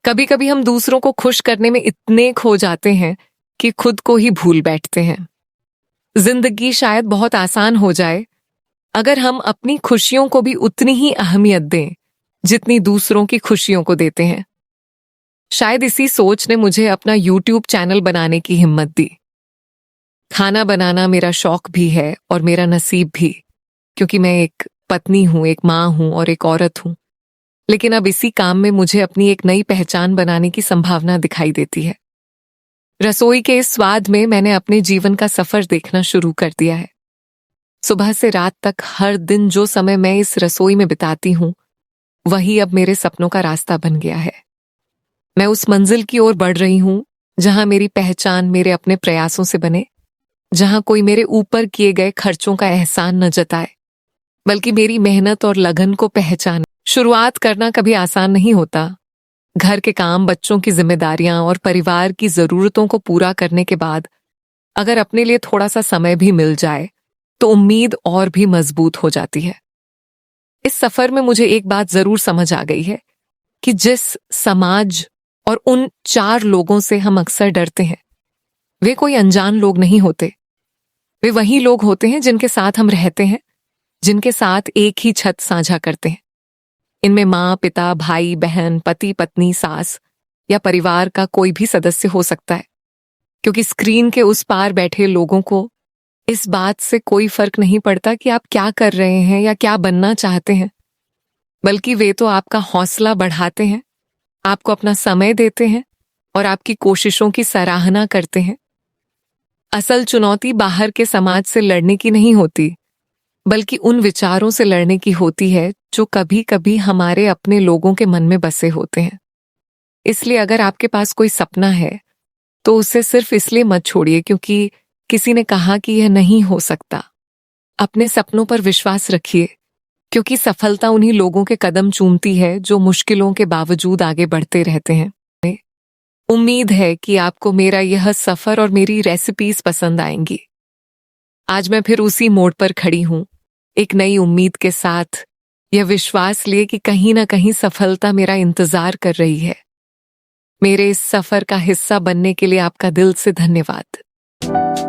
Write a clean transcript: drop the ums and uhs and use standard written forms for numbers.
कभी कभी हम दूसरों को खुश करने में इतने खो जाते हैं कि खुद को ही भूल बैठते हैं। जिंदगी शायद बहुत आसान हो जाए अगर हम अपनी खुशियों को भी उतनी ही अहमियत दें जितनी दूसरों की खुशियों को देते हैं। शायद इसी सोच ने मुझे अपना YouTube चैनल बनाने की हिम्मत दी। खाना बनाना मेरा शौक भी है और मेरा नसीब भी, क्योंकि मैं एक पत्नी हूं, एक माँ हूं और एक औरत हूं। लेकिन अब इसी काम में मुझे अपनी एक नई पहचान बनाने की संभावना दिखाई देती है। रसोई के इस स्वाद में मैंने अपने जीवन का सफर देखना शुरू कर दिया है। सुबह से रात तक हर दिन जो समय मैं इस रसोई में बिताती हूं, वही अब मेरे सपनों का रास्ता बन गया है। मैं उस मंजिल की ओर बढ़ रही हूं जहां मेरी पहचान मेरे अपने प्रयासों से बने, जहां कोई मेरे ऊपर किए गए खर्चों का एहसान न जताए, बल्कि मेरी मेहनत और लगन को पहचाने। शुरुआत करना कभी आसान नहीं होता। घर के काम, बच्चों की जिम्मेदारियां और परिवार की जरूरतों को पूरा करने के बाद अगर अपने लिए थोड़ा सा समय भी मिल जाए तो उम्मीद और भी मजबूत हो जाती है। इस सफर में मुझे एक बात जरूर समझ आ गई है कि जिस समाज और उन 4 लोगों से हम अक्सर डरते हैं, वे कोई अनजान लोग नहीं होते। वे वही लोग होते हैं जिनके साथ हम रहते हैं, जिनके साथ एक ही छत साझा करते हैं। इनमें माँ, पिता, भाई, बहन, पति, पत्नी, सास या परिवार का कोई भी सदस्य हो सकता है, क्योंकि स्क्रीन के उस पार बैठे लोगों को इस बात से कोई फर्क नहीं पड़ता कि आप क्या कर रहे हैं या क्या बनना चाहते हैं, बल्कि वे तो आपका हौसला बढ़ाते हैं, आपको अपना समय देते हैं और आपकी कोशिशों की सराहना करते हैं। असल चुनौती बाहर के समाज से लड़ने की नहीं होती, बल्कि उन विचारों से लड़ने की होती है जो कभी कभी हमारे अपने लोगों के मन में बसे होते हैं। इसलिए अगर आपके पास कोई सपना है तो उसे सिर्फ इसलिए मत छोड़िए क्योंकि किसी ने कहा कि यह नहीं हो सकता। अपने सपनों पर विश्वास रखिए, क्योंकि सफलता उन्हीं लोगों के कदम चूमती है जो मुश्किलों के बावजूद आगे बढ़ते रहते हैं। उम्मीद है कि आपको मेरा यह सफर और मेरी रेसिपीज पसंद आएंगी। आज मैं फिर उसी मोड़ पर खड़ी हूं, एक नई उम्मीद के साथ, यह विश्वास लिए कि कहीं ना कहीं सफलता मेरा इंतजार कर रही है। मेरे इस सफर का हिस्सा बनने के लिए आपका दिल से धन्यवाद।